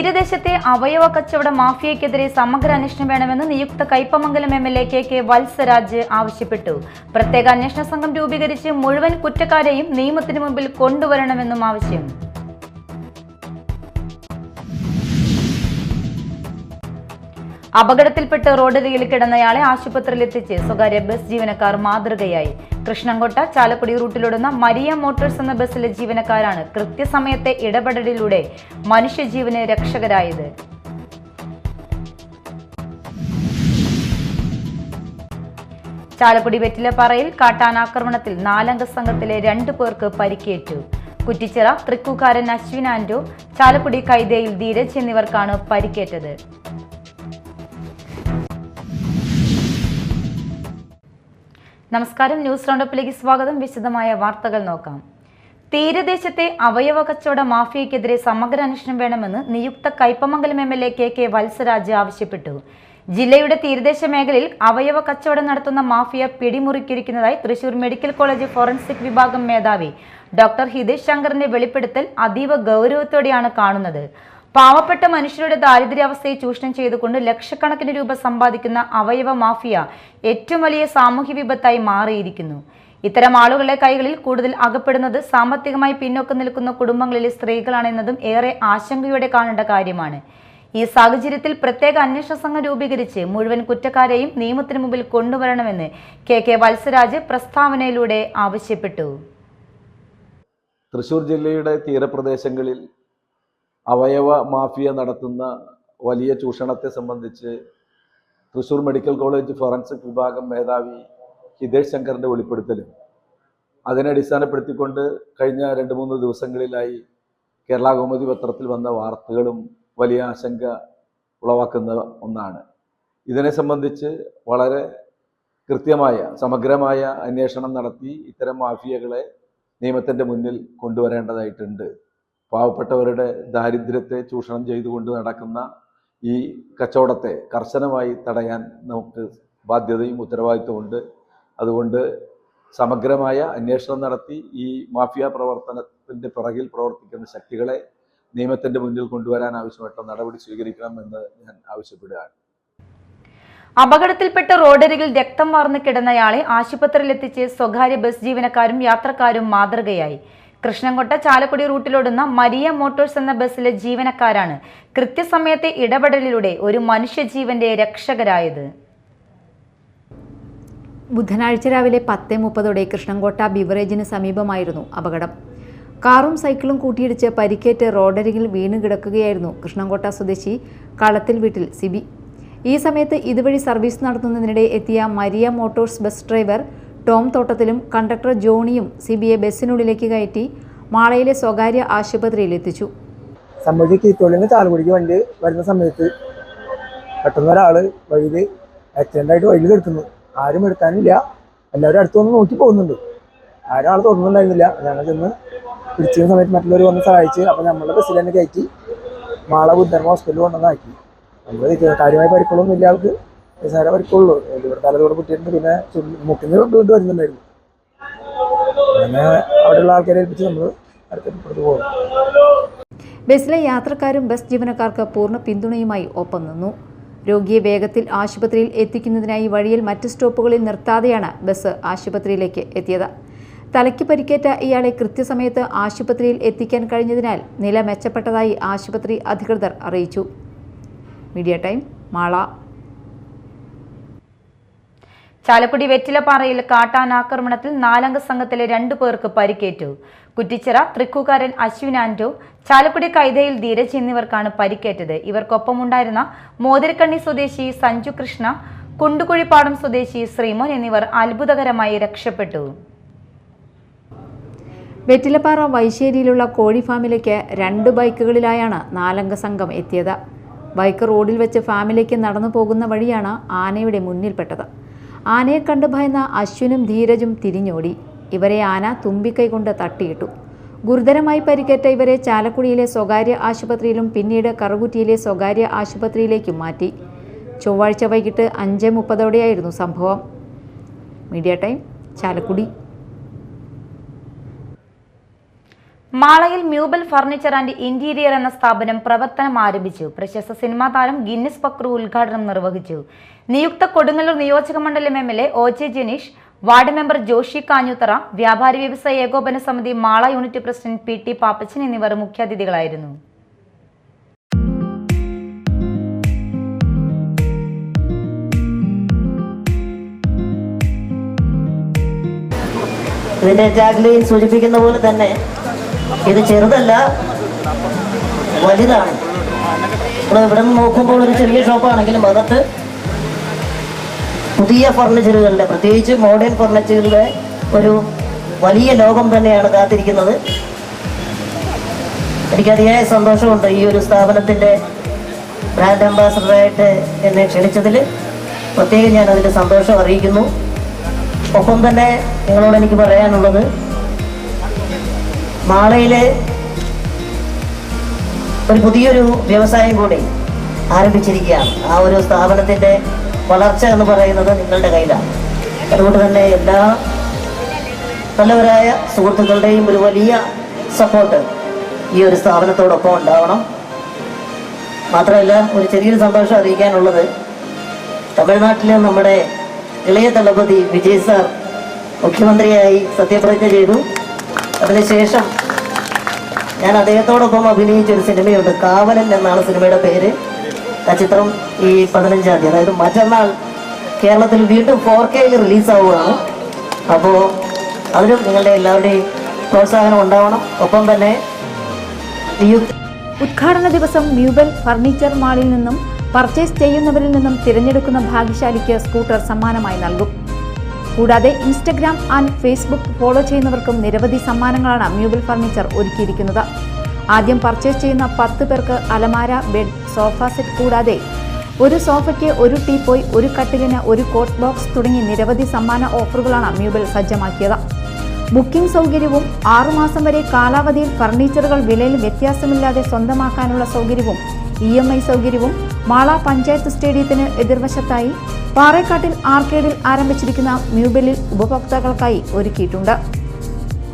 തീരദേശത്തെ അവയവ കച്ചവട മാഫിയയ്ക്കെതിരെ സമഗ്ര അന്വേഷണം വേണമെന്ന് നിയുക്ത കയ്പമംഗലം എംഎൽഎ കെ വത്സരാജ് ആവശ്യപ്പെട്ടു. പ്രത്യേക അന്വേഷണ സംഘം രൂപീകരിച്ച് മുഴുവൻ കുറ്റക്കാരെയും നിയമത്തിന് മുമ്പിൽ കൊണ്ടുവരണമെന്നും ആവശ്യം. അപകടത്തിൽപ്പെട്ട് റോഡരികിൽ കിടന്നയാളെ ആശുപത്രിയിലെത്തിച്ച് സ്വകാര്യ ബസ് ജീവനക്കാർ മാതൃകയായി. കൃഷ്ണൻകോട്ട ചാലക്കുടി റൂട്ടിലോടുന്ന മരിയ മോട്ടോഴ്സ് എന്ന ബസ്സിലെ ജീവനക്കാരാണ് കൃത്യസമയത്തെ ഇടപെടലിലൂടെ മനുഷ്യജീവന് രക്ഷകരായത്. ചാലക്കുടി വെറ്റിലപ്പാറയിൽ കാട്ടാനാക്രമണത്തിൽ 4 അംഗ സംഘത്തിലെ 2 പേർക്ക് പരിക്കേറ്റു. കുറ്റിച്ചിറ തൃക്കൂക്കാരൻ അശ്വിൻ ആന്റോ, ചാലക്കുടി കൈതയിൽ ധീരജ് എന്നിവർക്കാണ് പരിക്കേറ്റത്. നമസ്കാരം, ന്യൂസ് റൗണ്ടപ്പിലേക്ക് സ്വാഗതം. വിശദമായ വാർത്തകൾ നോക്കാം. തീരദേശത്തെ അവയവ കച്ചവട മാഫിയയ്ക്കെതിരെ സമഗ്ര അന്വേഷണം വേണമെന്ന് നിയുക്ത കയ്പമംഗലം എംഎൽഎ കെ വത്സരാജ് ആവശ്യപ്പെട്ടു. ജില്ലയുടെ തീരദേശ മേഖലയിൽ അവയവ കച്ചവടം നടത്തുന്ന മാഫിയ പിടിമുറുക്കിയിരിക്കുന്നതായി തൃശൂർ മെഡിക്കൽ കോളേജ് ഫോറൻസിക് വിഭാഗം മേധാവി ഡോക്ടർ ഹിതേഷ് ശങ്കറിന്റെ വെളിപ്പെടുത്തൽ അതീവ ഗൗരവത്തോടെയാണ് കാണുന്നത്. പാവപ്പെട്ട മനുഷ്യരുടെ ദാരിദ്ര്യാവസ്ഥയെ ചൂഷണം ചെയ്തുകൊണ്ട് ലക്ഷക്കണക്കിന് രൂപ സമ്പാദിക്കുന്ന അവയവ മാഫിയ ഏറ്റവും വലിയ സാമൂഹ്യ വിപത്തായി മാറിയിരിക്കുന്നു. ഇത്തരം ആളുകളുടെ കൈകളിൽ കൂടുതൽ അകപ്പെടുന്നത് സാമ്പത്തികമായി പിന്നോക്കം നിൽക്കുന്ന കുടുംബങ്ങളിലെ സ്ത്രീകളാണെന്നതും ഏറെ ആശങ്കയോടെ കാണേണ്ട കാര്യമാണ്. ഈ സാഹചര്യത്തിൽ പ്രത്യേക അന്വേഷണ സംഘം രൂപീകരിച്ച് മുഴുവൻ കുറ്റക്കാരെയും നിയമത്തിന് മുമ്പിൽ കൊണ്ടുവരണമെന്ന് കെ വത്സരാജ് പ്രസ്താവനയിലൂടെ ആവശ്യപ്പെട്ടു. തൃശൂർ ജില്ലയുടെ തീരപ്രദേശങ്ങളിൽ അവയവ മാഫിയ നടത്തുന്ന വലിയ ചൂഷണത്തെ സംബന്ധിച്ച് തൃശൂർ മെഡിക്കൽ കോളേജ് ഫോറൻസിക് വിഭാഗം മേധാവി ഹിതേഷ് ശങ്കറിൻ്റെ വെളിപ്പെടുത്തലും അതിനെ അടിസ്ഥാനപ്പെടുത്തിക്കൊണ്ട് കഴിഞ്ഞ 2-3 ദിവസങ്ങളിലായി കേരള കൗമുദി പത്രത്തിൽ വന്ന വാർത്തകളും വലിയ ആശങ്ക ഉളവാക്കുന്ന ഒന്നാണ്. ഇതിനെ സംബന്ധിച്ച് വളരെ കൃത്യമായ സമഗ്രമായ അന്വേഷണം നടത്തി ഇത്തരം മാഫിയകളെ നിയമത്തിൻ്റെ മുന്നിൽ കൊണ്ടുവരേണ്ടതായിട്ടുണ്ട്. പാവപ്പെട്ടവരുടെ ദാരിദ്ര്യത്തെ ചൂഷണം ചെയ്തുകൊണ്ട് നടക്കുന്ന ഈ കച്ചവടത്തെ കർശനമായി തടയാൻ നമുക്ക് ബാധ്യതയും ഉത്തരവാദിത്വമുണ്ട്. അതുകൊണ്ട് സമഗ്രമായ അന്വേഷണം നടത്തി ഈ മാഫിയ പ്രവർത്തനത്തിൻ്റെ പിറകിൽ പ്രവർത്തിക്കുന്ന ശക്തികളെ നിയമത്തിൻ്റെ മുന്നിൽ കൊണ്ടുവരാൻ ആവശ്യമായിട്ടുള്ള നടപടി സ്വീകരിക്കണമെന്ന് ഞാൻ ആവശ്യപ്പെടുകയാണ്. അപകടത്തിൽപ്പെട്ട് റോഡരികിൽ രക്തം വാർന്ന് കിടന്നയാളെ ആശുപത്രിയിലെത്തിച്ച് സ്വകാര്യ ബസ് ജീവനക്കാരും യാത്രക്കാരും മാതൃകയായി. കൃഷ്ണൻകോട്ട ചാലക്കുടി റൂട്ടിലോടുന്ന മരിയ മോട്ടോഴ്സ് എന്ന ബസ്സിലെ ജീവനക്കാരാണ് കൃത്യസമയത്തെ ഇടപെടലിലൂടെ ഒരു മനുഷ്യജീവന്റെ രക്ഷകരായത്. ബുധനാഴ്ച രാവിലെ 10:30 കൃഷ്ണൻകോട്ട ബിവറേജിന് സമീപമായിരുന്നു അപകടം. കാറും സൈക്കിളും കൂട്ടിയിടിച്ച് പരിക്കേറ്റ് റോഡരികിൽ വീണ് കിടക്കുകയായിരുന്നു കൃഷ്ണൻകോട്ട സ്വദേശി കളത്തിൽ വീട്ടിൽ സിബി. ഈ സമയത്ത് ഇതുവഴി സർവീസ് നടത്തുന്നതിനിടെ എത്തിയ Maria Motors bus driver Tom തോട്ടത്തിലും കണ്ടക്ടർ ജോണിയും സിബിയെ ബസ്സിനുള്ളിലേക്ക് കയറ്റി മാളയിലെ സ്വകാര്യ ആശുപത്രിയിൽ എത്തിച്ചു. സംബന്ധിച്ച് തൊഴിലിന് ചാലക്കുടിക്ക് വണ്ടി വരുന്ന സമയത്ത് പെട്ടെന്ന് ഒരാൾ വഴിയിൽ ആക്സിഡൻ്റായിട്ട് വഴിയിൽ എടുക്കുന്നു. ആരും എടുക്കാനില്ല, എല്ലാവരും അടുത്തൊന്ന് നോക്കി പോകുന്നുണ്ട്. ആരും ആൾ തുറന്നുണ്ടായിരുന്നില്ല. ഞങ്ങൾ ചെന്ന് പിടിച്ചിരുന്ന സമയത്ത് മറ്റുള്ളവർ വന്ന് സഹായിച്ച് അപ്പോൾ നമ്മളുടെ ബസ്സിൽ തന്നെ കയറ്റി മാള ബുദ്ധർമ്മ ഹോസ്പിറ്റലിൽ കൊണ്ടുവന്നാക്കി. നമ്മൾ കാര്യമായ പരിക്കുകളൊന്നും ഇല്ല, ആൾക്ക് നിസ്സാര പരിക്കുള്ളൂ. ഇവിടെ തലതോടെ കുട്ടിയിട്ടുണ്ട്, പിന്നെ മുക്കിന് കൊണ്ട് വരുന്നുണ്ടായിരുന്നു. അങ്ങനെ അവിടെയുള്ള ആൾക്കാരെ ഏൽപ്പിച്ച് നമ്മൾ അടുത്ത് പോകും. ബസ്സിലെ യാത്രക്കാരും ബസ് ജീവനക്കാർക്ക് പൂർണ്ണ പിന്തുണയുമായി ഒപ്പം നിന്നു. രോഗിയെ വേഗത്തിൽ ആശുപത്രിയിൽ എത്തിക്കുന്നതിനായി വഴിയിൽ മറ്റ് സ്റ്റോപ്പുകളിൽ നിർത്താതെയാണ് ബസ് ആശുപത്രിയിലേക്ക് എത്തിയത്. തലയ്ക്ക് പരിക്കേറ്റ ഇയാളെ കൃത്യസമയത്ത് ആശുപത്രിയിൽ എത്തിക്കാൻ കഴിഞ്ഞതിനാൽ നില മെച്ചപ്പെട്ടതായി ആശുപത്രി അധികൃതർ അറിയിച്ചു. Media time, Mala. ചാലക്കുടി വെറ്റിലപ്പാറയിൽ കാട്ടാനാക്രമണത്തിൽ 4 അംഗ സംഘത്തിലെ 2 പേർക്ക് പരിക്കേറ്റു. കുറ്റിച്ചിറ തൃക്കൂക്കാരൻ അശ്വിൻ ആന്റോ, ചാലക്കുടി കൈതയിൽ ധീരജ് എന്നിവർക്കാണ് പരിക്കേറ്റത്. ഇവർക്കൊപ്പമുണ്ടായിരുന്ന മോതിരക്കണ്ണി സ്വദേശി സഞ്ജു കൃഷ്ണ, കുണ്ടുകുഴിപ്പാടം സ്വദേശി ശ്രീമോൻ എന്നിവർ അത്ഭുതകരമായി രക്ഷപ്പെട്ടു. വെറ്റിലപ്പാറ വൈശ്ശേരിയിലുള്ള കോഴി ഫാമിലേക്ക് 2 ബൈക്കുകളിലായാണ് 4 അംഗ സംഘം എത്തിയത്. ബൈക്ക് റോഡിൽ വെച്ച് ഫാമിലേക്ക് നടന്നു പോകുന്ന വഴിയാണ് ആനയുടെ മുന്നിൽപ്പെട്ടത്. ആനയെ കണ്ടു ഭയന്ന അശ്വിനും ധീരജും തിരിഞ്ഞോടി. ഇവരെ ആന തുമ്പിക്കൈ കൊണ്ട് തട്ടിയിട്ടു. ഗുരുതരമായി പരിക്കേറ്റ ഇവരെ ചാലക്കുടിയിലെ സ്വകാര്യ ആശുപത്രിയിലും പിന്നീട് കറുകുറ്റിയിലെ സ്വകാര്യ ആശുപത്രിയിലേക്കും മാറ്റി. ചൊവ്വാഴ്ച വൈകിട്ട് 5:30 സംഭവം. Media time, Chalakudy. മാളയിൽ മ്യൂബൽ ഫർണിച്ചർ ആൻഡ് ഇന്റീരിയർ എന്ന സ്ഥാപനം പ്രവർത്തനം ആരംഭിച്ചു. പ്രശസ്ത സിനിമാ താരം ഗിന്നിസ് പക്രു ഉദ്ഘാടനം നിർവഹിച്ചു. നിയുക്ത കൊടുങ്ങല്ലൂർ നിയോജക മണ്ഡലം MLA OJ Janeesh, ward member Joshi Kanjoothara, വ്യാപാരി വ്യവസായ ഏകോപന സമിതി Mala unit president PT Pappachan എന്നിവർ മുഖ്യാതിഥികളായിരുന്നു. ഇതിന്റെ ടാഗ്ലൈൻ സൂചിപ്പിക്കുന്ന പോലെ തന്നെ ഇത് ചെറുതല്ല, വലുതാണ്. നമ്മൾ ഇവിടെ നിന്ന് നോക്കുമ്പോൾ ഒരു ചെറിയ ഷോപ്പാണെങ്കിലും അകത്ത് പുതിയ ഫർണിച്ചറുകളുടെ, പ്രത്യേകിച്ച് മോഡേൺ ഫർണിച്ചറുകളുടെ ഒരു വലിയ ലോകം തന്നെയാണ് കാത്തിരിക്കുന്നത്. എനിക്ക് അതിയായ സന്തോഷമുണ്ട് ഈ ഒരു സ്ഥാപനത്തിൻ്റെ ബ്രാൻഡ് അംബാസഡറായിട്ട് എന്നെ ക്ഷണിച്ചതിൽ. പ്രത്യേകം ഞാൻ അതിൻ്റെ സന്തോഷം അറിയിക്കുന്നു. ഒപ്പം തന്നെ നിങ്ങളോട് എനിക്ക് പറയാനുള്ളത്, മാളയിലെ ഒരു പുതിയൊരു വ്യവസായം കൂടി ആരംഭിച്ചിരിക്കുകയാണ്. ആ ഒരു സ്ഥാപനത്തിൻ്റെ വളർച്ച എന്ന് പറയുന്നത് നിങ്ങളുടെ കയ്യിലാണ്. അതുകൊണ്ട് തന്നെ എല്ലാ നല്ലവരായ സുഹൃത്തുക്കളുടെയും ഒരു വലിയ സപ്പോർട്ട് ഈ ഒരു സ്ഥാപനത്തോടൊപ്പം ഉണ്ടാവണം. മാത്രമല്ല, ഒരു ചെറിയൊരു സന്തോഷം അറിയിക്കാനുള്ളത്, തമിഴ്നാട്ടിലെ നമ്മുടെ ഇളയ തളപതി വിജയ് സാർ മുഖ്യമന്ത്രിയായി സത്യപ്രതിജ്ഞ ചെയ്തു. അതിനുശേഷം ഞാൻ അദ്ദേഹത്തോടൊപ്പം അഭിനയിച്ചൊരു സിനിമയുണ്ട്, കാവലൻ എന്നാണ് സിനിമയുടെ പേര്. ആ ചിത്രം ഈ 15-ാം തീയതി, അതായത് മറ്റന്നാൾ കേരളത്തിൽ വീണ്ടും 4K റിലീസാവുകയാണ്. അപ്പോൾ അതിലും നിങ്ങളുടെ എല്ലാവരുടെയും പ്രോത്സാഹനം ഉണ്ടാവണം. ഒപ്പം തന്നെ ഉദ്ഘാടന ദിവസം മ്യൂബൽ ഫർണിച്ചർ മാളിൽ നിന്നും പർച്ചേസ് ചെയ്യുന്നവരിൽ നിന്നും തിരഞ്ഞെടുക്കുന്ന ഭാഗ്യശാലിക്ക് സ്കൂട്ടർ സമ്മാനമായി നൽകും. കൂടാതെ ഇൻസ്റ്റഗ്രാം ആൻഡ് ഫേസ്ബുക്ക് ഫോളോ ചെയ്യുന്നവർക്കും നിരവധി സമ്മാനങ്ങളാണ് മ്യൂബൽ ഫർണിച്ചർ ഒരുക്കിയിരിക്കുന്നത്. ആദ്യം പർച്ചേസ് ചെയ്യുന്ന 10 പേർക്ക് അലമാര, ബെഡ്, സോഫ സെറ്റ് കൂടാതെ ഒരു സോഫയ്ക്ക്, ഒരു ടീപ്പോയ്, ഒരു കട്ടിലിന്, ഒരു കോട്ട് ബോക്സ് തുടങ്ങി നിരവധി സമ്മാന ഓഫറുകളാണ് മ്യൂബൽ സജ്ജമാക്കിയത്. ബുക്കിംഗ് സൗകര്യവും 6 മാസം വരെ കാലാവധിയിൽ ഫർണിച്ചറുകൾ വിലയിൽ വ്യത്യാസമില്ലാതെ സ്വന്തമാക്കാനുള്ള സൗകര്യവും EMI സൗകര്യവും മാള പഞ്ചായത്ത് സ്റ്റേഡിയത്തിന് എതിർവശത്തായി പാറേക്കാട്ടിൽ ആർക്കേഡിൽ ആരംഭിച്ചിരിക്കുന്ന മ്യൂബലിൽ ഉപഭോക്താക്കൾക്കായി ഒരുക്കിയിട്ടുണ്ട്.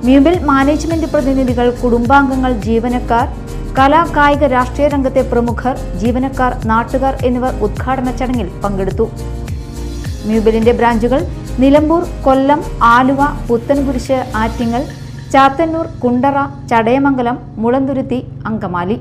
മ്യൂബൽ മാനേജ്മെന്റ് പ്രതിനിധികൾ, കുടുംബാംഗങ്ങൾ, ജീവനക്കാർ, കലാ, കായിക, രാഷ്ട്രീയ രംഗത്തെ പ്രമുഖർ, ജീവനക്കാർ, നാട്ടുകാർ എന്നിവർ ഉദ്ഘാടന ചടങ്ങിൽ പങ്കെടുത്തു. മ്യൂബലിന്റെ ബ്രാഞ്ചുകൾ നിലമ്പൂർ, കൊല്ലം, ആലുവ, പുത്തൻകുരിശ്, ആറ്റിങ്ങൽ, ചാത്തന്നൂർ, കുണ്ടറ, ചടയമംഗലം, മുളന്തുരുത്തി, അങ്കമാലി.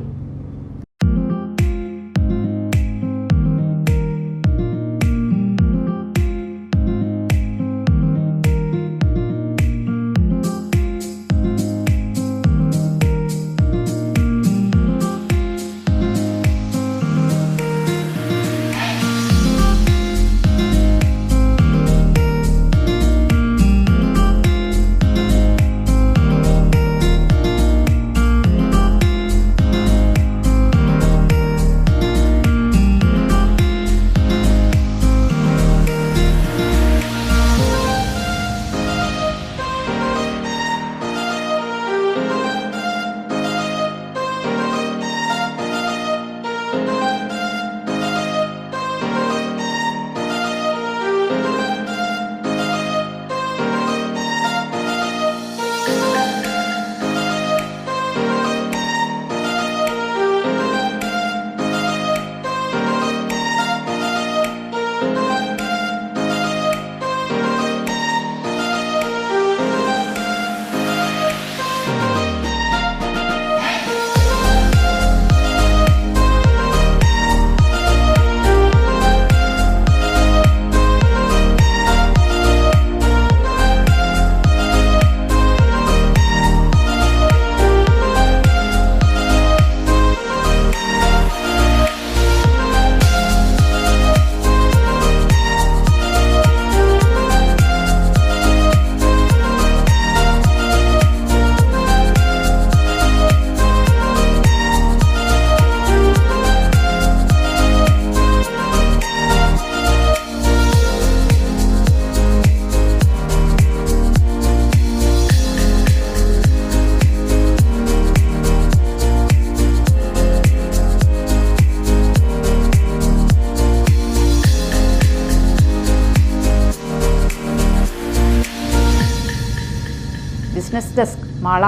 Business desk, Mala.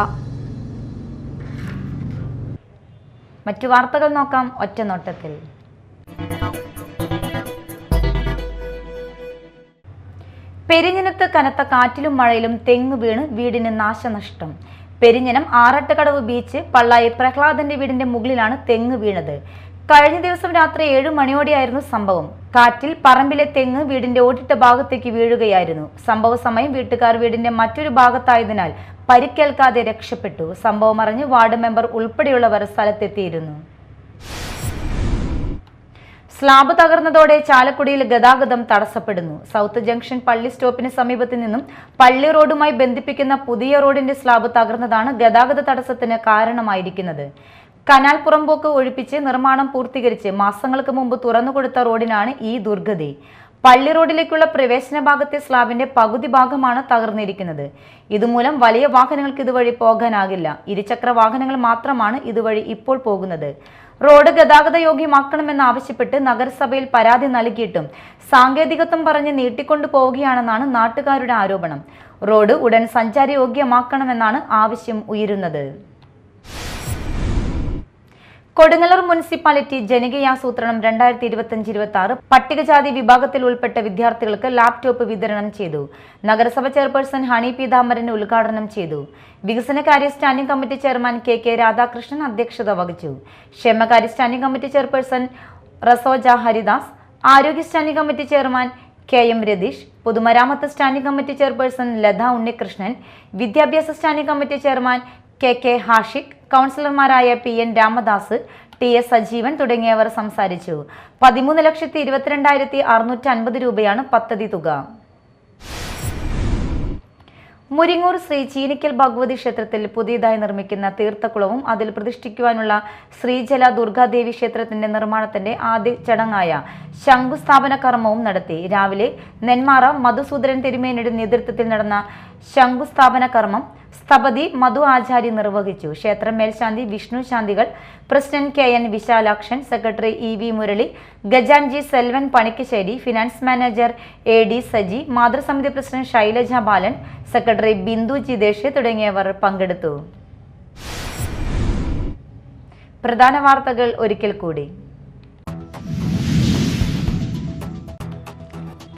മറ്റു വാർത്തകൾ നോക്കാം ഒറ്റനോട്ടത്തിൽ. പെരിഞ്ഞനത്ത് കനത്ത കാറ്റിലും മഴയിലും തെങ്ങ് വീണ് വീടിന് നാശനഷ്ടം. പെരിഞ്ഞനം ആറട്ടുകടവ് ബീച്ച് പള്ളായി പ്രഹ്ലാദന്റെ വീടിന്റെ മുകളിലാണ് തെങ്ങ് വീണത്. കഴിഞ്ഞ ദിവസം രാത്രി 7 മണിയോടെയായിരുന്നു സംഭവം. കാറ്റിൽ പറമ്പിലെ തെങ്ങ് വീടിന്റെ ഓടിട്ട ഭാഗത്തേക്ക് വീഴുകയായിരുന്നു. സംഭവ സമയം വീട്ടുകാർ വീടിന്റെ മറ്റൊരു ഭാഗത്തായതിനാൽ പരിക്കേൽക്കാതെ രക്ഷപ്പെട്ടു. സംഭവം അറിഞ്ഞ് വാർഡ് മെമ്പർ ഉൾപ്പെടെയുള്ളവർ സ്ഥലത്തെത്തിയിരുന്നു. സ്ലാബ് തകർന്നതോടെ ചാലക്കുടിയിൽ ഗതാഗതം തടസ്സപ്പെടുന്നു. സൗത്ത് ജംഗ്ഷൻ പള്ളി സ്റ്റോപ്പിന് സമീപത്ത് നിന്നും പള്ളി റോഡുമായി ബന്ധിപ്പിക്കുന്ന പുതിയ റോഡിന്റെ സ്ലാബ് തകർന്നതാണ് ഗതാഗത തടസ്സത്തിന് കാരണമായിരിക്കുന്നത്. കനാൽ പുറമ്പോക്ക് ഒഴിപ്പിച്ച് നിർമ്മാണം പൂർത്തീകരിച്ച് മാസങ്ങൾക്ക് മുമ്പ് തുറന്നുകൊടുത്ത റോഡിനാണ് ഈ ദുർഗതി. പള്ളി റോഡിലേക്കുള്ള പ്രവേശന ഭാഗത്തെ സ്ലാബിന്റെ പകുതി ഭാഗമാണ് തകർന്നിരിക്കുന്നത്. ഇതുമൂലം വലിയ വാഹനങ്ങൾക്ക് ഇതുവഴി പോകാനാകില്ല. ഇരുചക്ര വാഹനങ്ങൾ മാത്രമാണ് ഇതുവഴി ഇപ്പോൾ പോകുന്നത്. റോഡ് ഗതാഗത യോഗ്യമാക്കണമെന്നാവശ്യപ്പെട്ട് നഗരസഭയിൽ പരാതി നൽകിയിട്ടും സാങ്കേതികത്വം പറഞ്ഞ് നീട്ടിക്കൊണ്ടു പോവുകയാണെന്നാണ് നാട്ടുകാരുടെ ആരോപണം. റോഡ് ഉടൻ സഞ്ചാരയോഗ്യമാക്കണമെന്നാണ് ആവശ്യം ഉയരുന്നത്. കൊടുങ്ങല്ലൂർ മുനിസിപ്പാലിറ്റി ജനകീയാസൂത്രണം 2025-26 പട്ടികജാതി വിഭാഗത്തിൽ ഉൾപ്പെട്ട വിദ്യാർത്ഥികൾക്ക് ലാപ്ടോപ്പ് വിതരണം ചെയ്തു. നഗരസഭ ചെയർപേഴ്സൺ ഹണി പീതാംബരൻ ഉദ്ഘാടനം ചെയ്തു. വികസനകാര്യ standing committee chairman K Radhakrishnan അധ്യക്ഷത വഹിച്ചു. ക്ഷേമകാര്യ standing committee chairperson Rasoja Haridas, ആരോഗ്യ standing committee chairman KM Ratheesh, പൊതുമരാമത്ത് standing committee chairperson Latha Unnikrishnan, വിദ്യാഭ്യാസ standing committee chairman KK Hashiq, കൗൺസിലർമാരായ PN രാമദാസ്, TS സജീവൻ തുടങ്ങിയവർ സംസാരിച്ചു. 13,22,650 രൂപയാണ് പദ്ധതി തുക. മുരിങ്ങൂർ ശ്രീ ചീനിക്കൽ ഭഗവതി ക്ഷേത്രത്തിൽ പുതിയതായി നിർമ്മിക്കുന്ന തീർത്ഥക്കുളവും അതിൽ പ്രതിഷ്ഠിക്കുവാനുള്ള ശ്രീജല ദുർഗാദേവി ക്ഷേത്രത്തിന്റെ നിർമ്മാണത്തിന്റെ ആദ്യ ചടങ്ങായ ശംഖുസ്ഥാപന കർമ്മവും നടത്തി. രാവിലെ നെന്മാറ മധുസൂദരൻ തിരുമേനിയുടെ നേതൃത്വത്തിൽ നടന്ന ശംഖുസ്ഥാപന കർമ്മം സ്ഥപതി മധു ആചാര്യ നിർവഹിച്ചു. ക്ഷേത്രം മേൽശാന്തി വിഷ്ണു ശാന്തികൾ, president KN Visalakshan, secretary EV Murali, ഗജാൻജി Selvan Panikkasseri, finance manager AD Saji, മാതൃസമിതി പ്രസിഡന്റ് ശൈലജ ബാലൻ, സെക്രട്ടറി ബിന്ദു ജിതേഷ് തുടങ്ങിയവർ പങ്കെടുത്തു. പ്രധാന വാർത്തകൾ ഒരിക്കൽ കൂടി.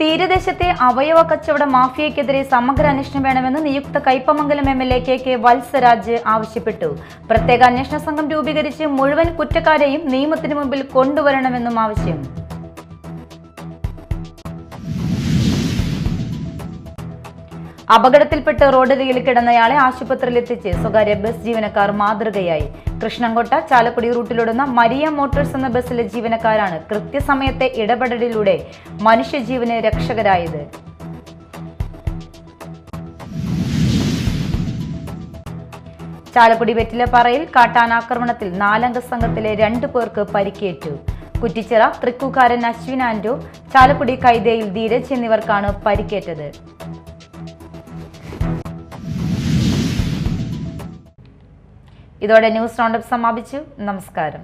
തീരദേശത്തെ അവയവ കച്ചവട മാഫിയക്കെതിരെ സമഗ്ര അന്വേഷണം വേണമെന്ന് നിയുക്ത കയ്പമംഗലം MLA KK വത്സരാജ് ആവശ്യപ്പെട്ടു. പ്രത്യേക അന്വേഷണ സംഘം രൂപീകരിച്ച് മുഴുവൻ കുറ്റക്കാരെയും നിയമത്തിന് മുമ്പിൽ കൊണ്ടുവരണമെന്നും ആവശ്യം. അപകടത്തിൽപ്പെട്ട് റോഡരികിൽ കിടന്നയാളെ ആശുപത്രിയിൽ എത്തിച്ച് സ്വകാര്യ ബസ് ജീവനക്കാർ മാതൃകയായി. കൃഷ്ണൻകോട്ട ചാലക്കുടി റൂട്ടിലോടുന്ന മരിയ മോട്ടോഴ്സ് എന്ന ബസ്സിലെ ജീവനക്കാരാണ് കൃത്യസമയത്തെ ഇടപെടലിലൂടെ മനുഷ്യജീവന് രക്ഷകരായത്. ചാലക്കുടി വെറ്റിലപ്പാറയിൽ കാട്ടാനാക്രമണത്തിൽ 4 അംഗ സംഘത്തിലെ 2 പേർക്ക് പരിക്കേറ്റു. കുറ്റിച്ചിറ തൃക്കുകാരൻ അശ്വിൻ ആൻഡോ, ചാലക്കുടി കൈതയിൽ ധീരജ് എന്നിവർക്കാണ് പരിക്കേറ്റത്. ഇതോടെ ന്യൂസ് റൗണ്ടപ്പ് സമാപിച്ചു. നമസ്കാരം.